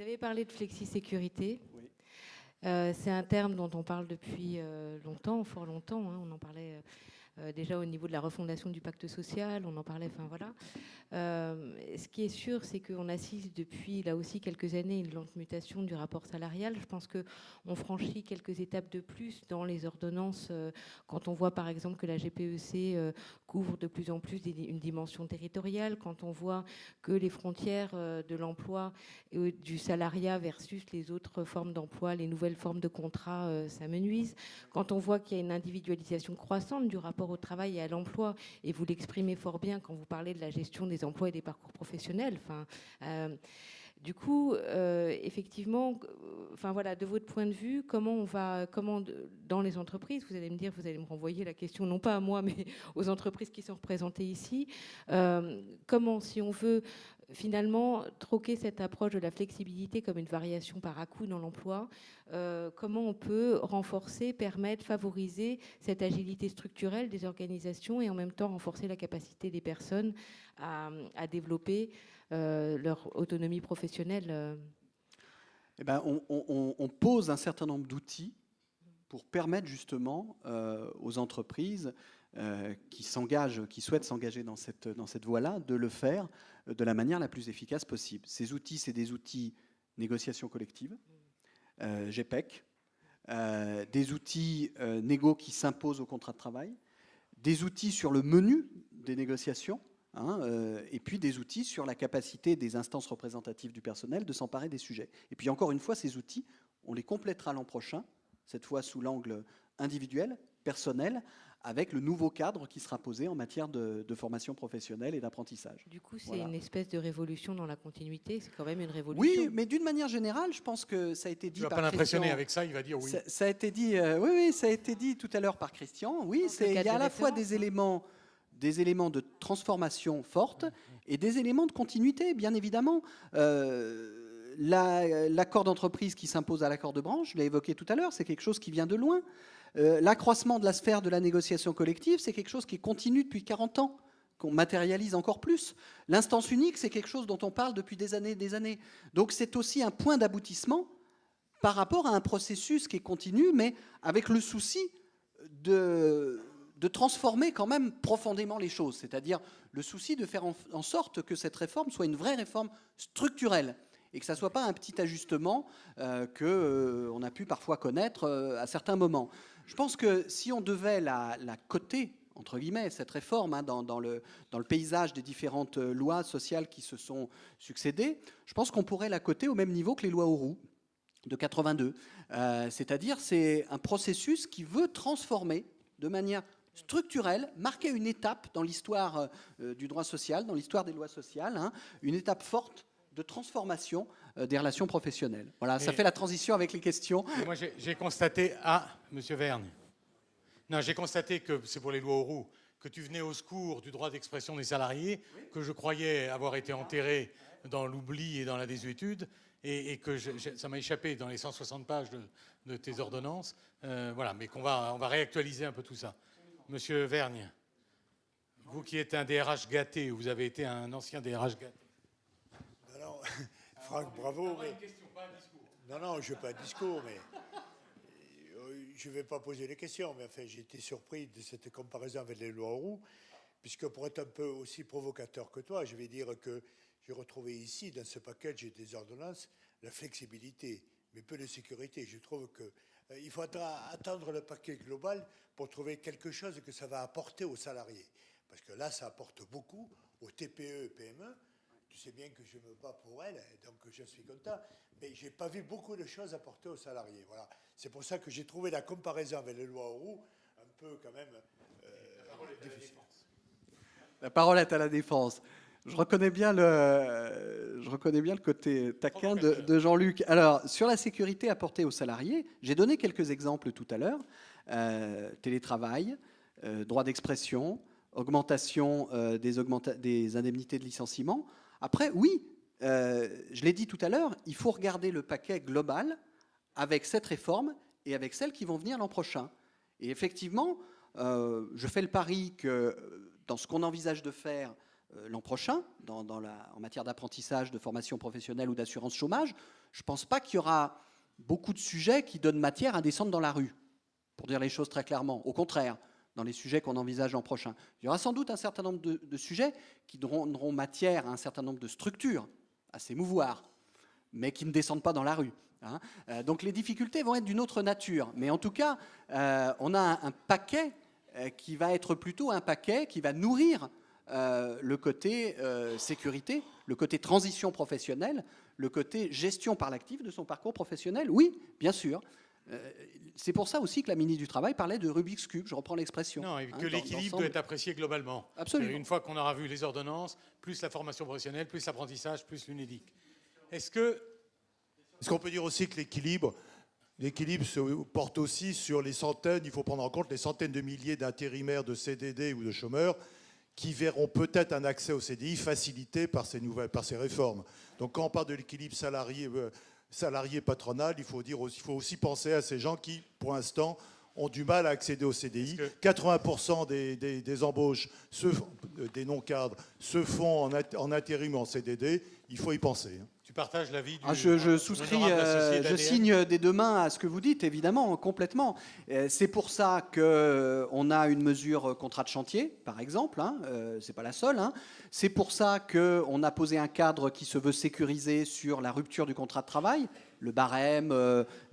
Vous avez parlé de flexi-sécurité. Oui. C'est un terme dont on parle depuis longtemps, fort longtemps. Hein. On en parlait déjà au niveau de la refondation du pacte social, on en parlait, enfin voilà. Ce qui est sûr, c'est qu'on assiste depuis, là aussi, quelques années, une lente mutation du rapport salarial. Je pense qu'on franchit quelques étapes de plus dans les ordonnances, quand on voit, par exemple, que la GPEC couvre de plus en plus une dimension territoriale, quand on voit que les frontières de l'emploi et du salariat versus les autres formes d'emploi, les nouvelles formes de contrats, s'amenuisent, quand on voit qu'il y a une individualisation croissante du rapport au travail et à l'emploi, et vous l'exprimez fort bien quand vous parlez de la gestion des emplois et des parcours professionnels. Du coup, effectivement, voilà, de votre point de vue, comment dans les entreprises, vous allez me renvoyer la question, non pas à moi, mais aux entreprises qui sont représentées ici, comment, si on veut finalement troquer cette approche de la flexibilité comme une variation par à-coup dans l'emploi, comment on peut renforcer, permettre, favoriser cette agilité structurelle des organisations et en même temps renforcer la capacité des personnes à développer leur autonomie professionnelle. Eh ben, on pose un certain nombre d'outils pour permettre justement aux entreprises qui souhaitent s'engager dans cette voie-là, de le faire de la manière la plus efficace possible. Ces outils, c'est des outils négociation collective, GPEC, des outils négo qui s'imposent au contrat de travail, des outils sur le menu des négociations, et puis des outils sur la capacité des instances représentatives du personnel de s'emparer des sujets. Et puis encore une fois, ces outils, on les complétera l'an prochain, cette fois sous l'angle individuel, personnel, avec le nouveau cadre qui sera posé en matière de formation professionnelle et d'apprentissage. Du coup, c'est voilà. Une espèce de révolution dans la continuité, c'est quand même une révolution. Oui, mais d'une manière générale, je pense que ça a été dit par Christian. Tu vas pas l'impressionner avec ça, il va dire oui. Ça a été dit, oui, ça a été dit tout à l'heure par Christian. Oui, il y a à la fois des éléments de transformation forte et des éléments de continuité, bien évidemment. L'accord d'entreprise qui s'impose à l'accord de branche, je l'ai évoqué tout à l'heure, c'est quelque chose qui vient de loin. L'accroissement de la sphère de la négociation collective, c'est quelque chose qui continue depuis 40 ans, qu'on matérialise encore plus. L'instance unique, c'est quelque chose dont on parle depuis des années et des années. Donc c'est aussi un point d'aboutissement par rapport à un processus qui est continu, mais avec le souci de transformer quand même profondément les choses, c'est-à-dire le souci de faire en sorte que cette réforme soit une vraie réforme structurelle et que ça ne soit pas un petit ajustement qu'on a pu parfois connaître à certains moments. Je pense que si on devait la coter, entre guillemets, cette réforme dans le paysage des différentes lois sociales qui se sont succédées, je pense qu'on pourrait la coter au même niveau que les lois Auroux de 82. C'est-à-dire c'est un processus qui veut transformer de manière structurelle, marquer une étape dans l'histoire du droit social, dans l'histoire des lois sociales, une étape forte de transformation des relations professionnelles. Voilà, ça fait la transition avec les questions. Moi, j'ai constaté... Monsieur Vergne. Non, j'ai constaté que, c'est pour les lois Auroux, que tu venais au secours du droit d'expression des salariés, que je croyais avoir été enterré dans l'oubli et dans la désuétude, et que ça m'a échappé dans les 160 pages de tes ordonnances. Voilà, mais on va réactualiser un peu tout ça. Monsieur Vergne, vous qui êtes un DRH gâté, vous avez été un ancien DRH gâté. Non, Franck, bravo. Mais... Une question, pas un discours. Non, je ne veux pas un discours, mais je ne vais pas poser les questions. Mais enfin, j'ai été surpris de cette comparaison avec les lois Auroux, puisque pour être un peu aussi provocateur que toi, je vais dire que j'ai retrouvé ici, dans ce package des ordonnances, la flexibilité, mais peu de sécurité. Je trouve qu'il faudra attendre le paquet global pour trouver quelque chose que ça va apporter aux salariés. Parce que là, ça apporte beaucoup aux TPE et PME. Tu sais bien que je me bats pour elles, donc je suis content. Mais je n'ai pas vu beaucoup de choses apportées aux salariés. Voilà. C'est pour ça que j'ai trouvé la comparaison avec les lois Auroux un peu quand même difficile. La parole est à la défense. Je reconnais bien le côté taquin de Jean-Luc. Alors, sur la sécurité apportée aux salariés, j'ai donné quelques exemples tout à l'heure. Télétravail, droit d'expression, augmentation des indemnités de licenciement. Après, oui, je l'ai dit tout à l'heure, il faut regarder le paquet global avec cette réforme et avec celles qui vont venir l'an prochain. Et effectivement, je fais le pari que dans ce qu'on envisage de faire l'an prochain, en matière d'apprentissage, de formation professionnelle ou d'assurance chômage, je ne pense pas qu'il y aura beaucoup de sujets qui donnent matière à descendre dans la rue, pour dire les choses très clairement. Au contraire, dans les sujets qu'on envisage l'an prochain. Il y aura sans doute un certain nombre de sujets qui donneront matière à un certain nombre de structures à s'émouvoir, mais qui ne descendent pas dans la rue. Hein. Donc les difficultés vont être d'une autre nature. Mais en tout cas, on a un paquet qui va être plutôt un paquet qui va nourrir le côté sécurité, le côté transition professionnelle, le côté gestion par l'actif de son parcours professionnel. Oui, bien sûr. C'est pour ça aussi que la ministre du Travail parlait de Rubik's Cube, je reprends l'expression. Non, et que l'équilibre doit être apprécié globalement. Absolument. Une fois qu'on aura vu les ordonnances, plus la formation professionnelle, plus l'apprentissage, plus l'UNEDIC. Est-ce qu'on peut dire aussi que l'équilibre se porte aussi sur les centaines, il faut prendre en compte les centaines de milliers d'intérimaires, de CDD ou de chômeurs qui verront peut-être un accès au CDI facilité par ces réformes. Donc quand on parle de l'équilibre salarié-patronal, il faut aussi penser à ces gens qui, pour l'instant, ont du mal à accéder au CDI. 80% des embauches, des non-cadres, se font en intérim ou en CDD. Il faut y penser. tu partages l'avis du je souscris, je signe des deux mains à ce que vous dites, évidemment, complètement. C'est pour ça qu'on a une mesure contrat de chantier, par exemple. Hein, c'est pas la seule. Hein. C'est pour ça qu'on a posé un cadre qui se veut sécurisé sur la rupture du contrat de travail, le barème,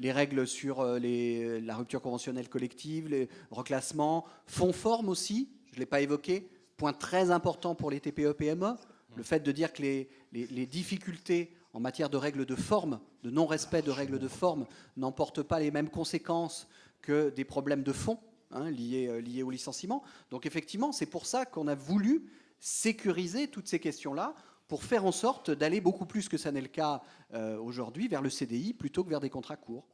les règles sur la rupture conventionnelle collective, les reclassements, fonds-forme aussi, je ne l'ai pas évoqué, point très important pour les TPE-PME, le fait de dire que les difficultés en matière de règles de forme, de non-respect de règles de forme, n'emportent pas les mêmes conséquences que des problèmes de fond hein, liés au licenciement. Donc effectivement, c'est pour ça qu'on a voulu sécuriser toutes ces questions-là pour faire en sorte d'aller beaucoup plus que ça n'est le cas aujourd'hui vers le CDI plutôt que vers des contrats courts.